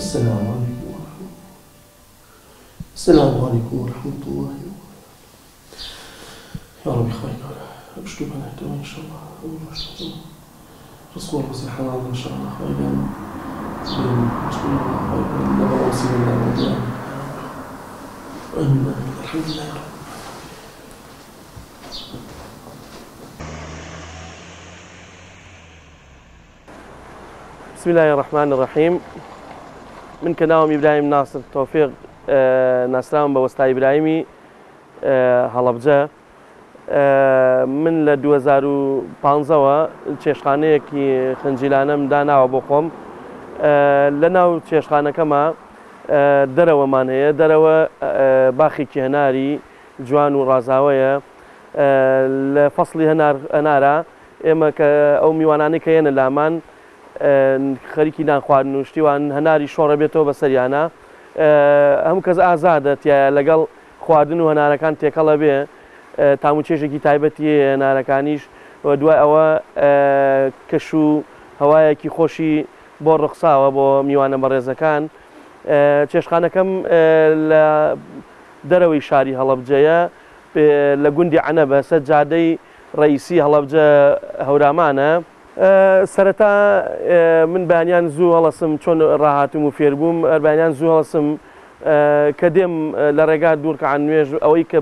السلام عليكم ورحمة الله. السلام عليكم ورحمة الله وبركاته. يا رب يخليك ابشتو بنات ان شاء الله. رزق الرزق حلال ان شاء الله. خيرا بسم الله خيرا لما وصلنا الله. امين الحمد لله يا رب. بسم الله الرحمن الرحيم. من كناوم إبراهيم ناصر توفيق ناسراوم بوستا إبراهيمي هەڵەبجە من لە 2015ەوە چێشخانەیەکی خنجیلانەم داناوە بۆ خۆم. لە ناو چێشخانەکەمە دەرەوەمان هەیە. دەرەوە باخێکی هەناری جوان و ڕازاوەیە. لە فەسڵی هەنارە ئێمە کە ئەو میوانانەی کە هێنە لامان خەریکی نان خواردن و شتیوان هەناری شۆڕە بێتەوە بەسەریانە. هەموو کەس ئازادە تایە لەگەڵ خواردن و هەنارەکان تێکەڵە بێ. تاموچێژێکی تایبەتی هەنارەکانیش دوای ئەوە کەش و هەوایەکی خۆشی بۆ ڕخساوە بۆ میوانە بەڕێزەکان. چێشخانەکەم لە دەرەوەی شاری هەڵەبجەیە لە گوندی عەنەبە سەجادەی ڕئیسی هەڵەبجە هەورامانە. سەرەتا من بەیانیان زوو هەڵەسم چۆن ڕاهاتم و فێربووم. بەیانیان زوو هەڵەسم کە دێم لە ڕێگا دوورکەعان نوێژ ئەوەی کە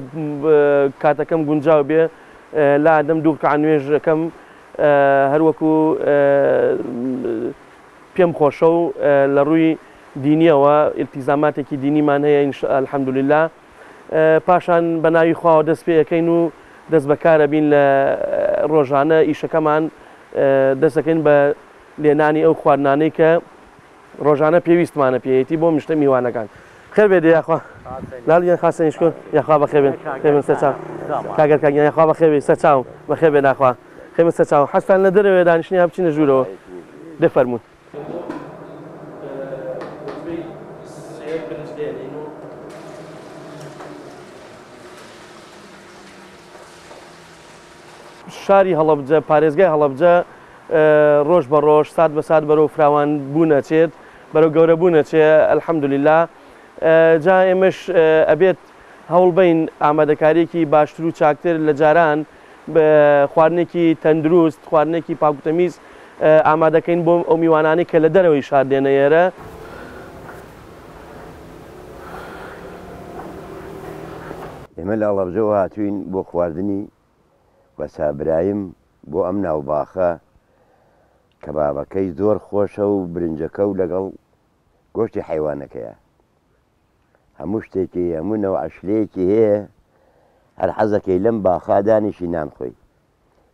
کاتەکەم گونجاو بێ لا دەم دوورکەعان نوێژەکەم هەروەکو پێم خۆشە و لە ڕووی دینیەوە ئیلتیزاماتێکی دینیمان هەیە ئەلحەمدوللیلا. پاشان بە ناوی خواوە دەست پێ یەکەین و دەست بەکارە بین لە ڕۆژانە ئیشەکەمان دەستەکەین بە لێنانی ئەو خواردنانەی کە ڕۆژانە پێویستمانە پێیەتی بۆ مشتە میوانەکان. خێر بێ یاخوا لاڵیان خاستنی شکر یاخوا بەخێر بێن. خێمن سەرچاو کاگەر کاگیان یاخوا بەخێر بێ سەرچاو بەخێر بێ ناخوا خێمن سەرچاو. حەستان لە دەرەوێ دانیشتنی یا بچینە ژوورەوە دەفەرمون. شاری هەڵەبجە پارێزگای هەڵەبجە ڕۆژ بە ڕۆژ سات بە سات بەرەو فراوان بوونەچێت بەرەو گەورە بوونەچێ ئەلحەمدولیلا. جا ئێمەش ئەبێت هەوڵ بین ئامادەکاریەکی باشتر و چاکتر لە جاران بە خواردنێکی تەندروست خواردنێکی پاکوتەمیز ئامادەکەین بۆ ئەو میوانانەی کە لە دەرەوەی شار دێنە ئێرە. ئێمە لە هەڵەبجەوە هاتووین بۆ خواردنی بە سابرایم بۆ ئەم ناوباخە کەبابەکەی زۆر خۆشە و برنجەکە و لەگەڵ گۆشتی حیوانەکەیە. هەموو شتێکی هەموو نەوە عەشلەیەکی هەیە هەر حەزەکەی لەم باخا دانیشی نانخۆی.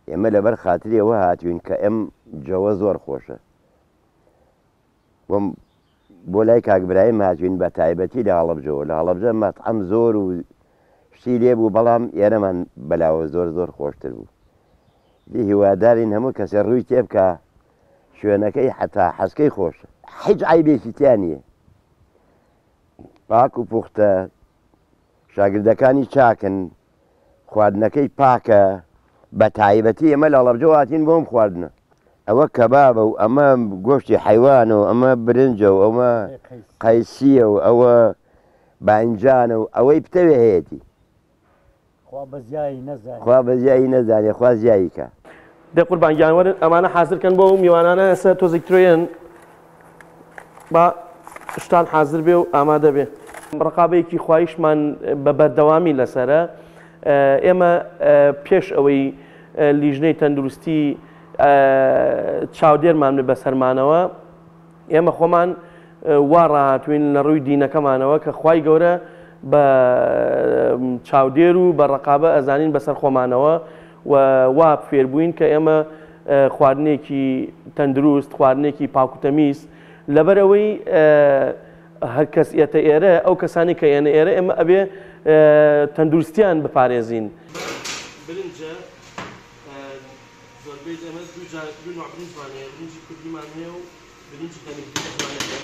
ئێمە لەبەر خاتری ئەوە هاتوین کە ئەم جەوە زۆر خۆشە. بۆ لای کاک برایم هاتوین بە تایبەتی لە هەڵەبجەوە. لە هەڵەبجە مەتعەم زۆر و شتی لێ بوو بەڵام ئێرەمان بەلاوە زۆر زۆر خۆشتر بوو. دی هیوادارین هەموو کەسێ ڕووی تێ بکە شوێنەکەی حتا حەزکەی خۆشە هیچ عیبێکی تیان نییە. پاک و پوختە شاگردەکانی چاکن خواردنەکەی پاکە بە تایبەتی ئێمە لە هەڵەبجە هاتین بۆم خواردنە. ئەوە کەبابە و ئەمە گۆشتی حیوانە و ئەمە برنجە و ئەمە قەیسیە و ئەوە بانجانە و ئەوەی پتەوێ هەیەی خوا بەزیایی نەزانێ خوا زیایی کە. دە قوربانگیان وەرن ئەمانە حازرکەن بۆ ئەو میوانانە ئێستا تۆزێکترۆیەن با شتان حازر بێ و ئامادە بێ. ڕقابەیەکی خوایشمان بە بەردەوامی لەسەرە. ئێمە پێش ئەوەی لیژنەی تەندروستی چاودێرمان بەسەرمانەوە ئێمە خۆمان وا ڕاهاتوین لە ڕووی دینەکەمانەوە کە خوای گەورە بە چاودێر و بە ڕقابە ئەزانین بەسەر خۆمانەوە و وا فێربووین کە ئێمە خواردنێکی تەندروست خواردنێکی پاکوتەمیز لەبەرەوەی هەر کەس ئێتە ئێرە ئەو کەسانی کە ئێنە ئێرە ئێمە ئەبێ تەندروستیان بپارێزین. برنجە زۆربەی ئەمە دوو نوع برنجمان هەیە. برنجی کوردیمان هەیە و برنجی کەنیکیمان هەیە.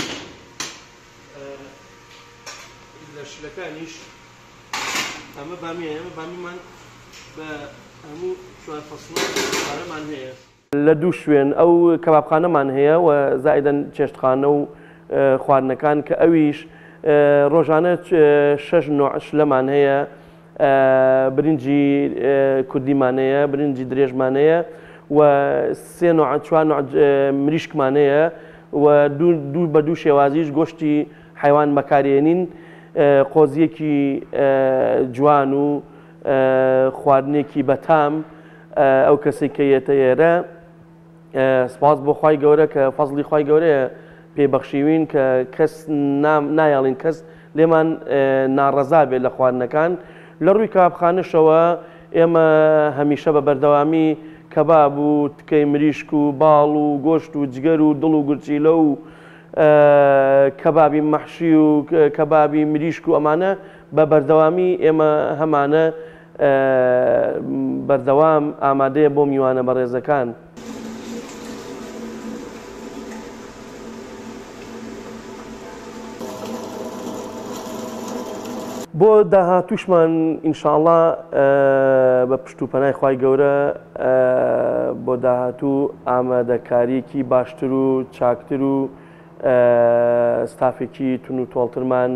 لە شلەکانیش ئەمە بامیە. ئەمە بامیمان بە هەموو شوێن فەسڵەکانمان هەیە. لە دوو شوێن ئەو کەبابخانەمان هەیە و زائیدەن چێشتخانە و خواردنەکان کە ئەویش ڕۆژانە 6 نوعش لەمان هەیە، برنجی کوردیمان هەیە، برنجی درێژمان هەیە و 3 نوع 4 نوع مریشکمان هەیە و دوو بە دوو شێوازیش گۆشتی حیوان بەکارهێنین. قۆزیەکی جوان و خواردنێکی بەتام ئەو کەسێک کە یێتە ئێرە. سپاس بۆ خوای گەورە کە فەزڵی خوای گەورەیە پێبەخشیوین کە کەس نایاڵین کەس لێمان ناڕەزا بێت لە خواردنەکان. لە ڕووی کابخانەشەوە ئێمە هەمیشە بە بەردەوامی کەباب و تکەی مریشک و باڵ و گۆشت و جگەر و دڵ و گورچیلە و کەبابی مەحشی و کەبابی مریشک و ئەمانە بە بەردەوامی ئێمە هەمانە بەردەوام ئامادەیە بۆ میوانە بەڕێزەکان. بۆ داهاتووشمان ئینشاءڵڵا بە پشتوپەنای خوای گەورە بۆ داهاتوو ئامادەکاریەکی باشتر و چاکتر و ستافێکی تون و تۆڵترمان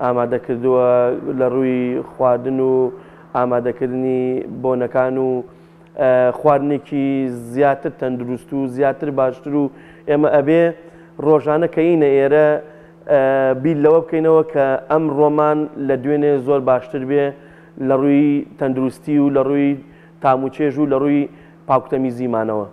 ئامادە کردووە لە ڕووی خواردن و ئامادەکردنی بۆنەکان و خواردنێکی زیاتر تەندروست و زیاتر باشتر و ئێمە ئەبێ ڕۆژانە کەینە ئێرە بیل لەوە بکەینەوە کە ئەم ڕۆمان لە دوێنێ زۆر باشتر بێ لە ڕووی تەندروستی و لە ڕووی تاموچێژ و لە ڕووی پاکوتەمیزیمانەوە.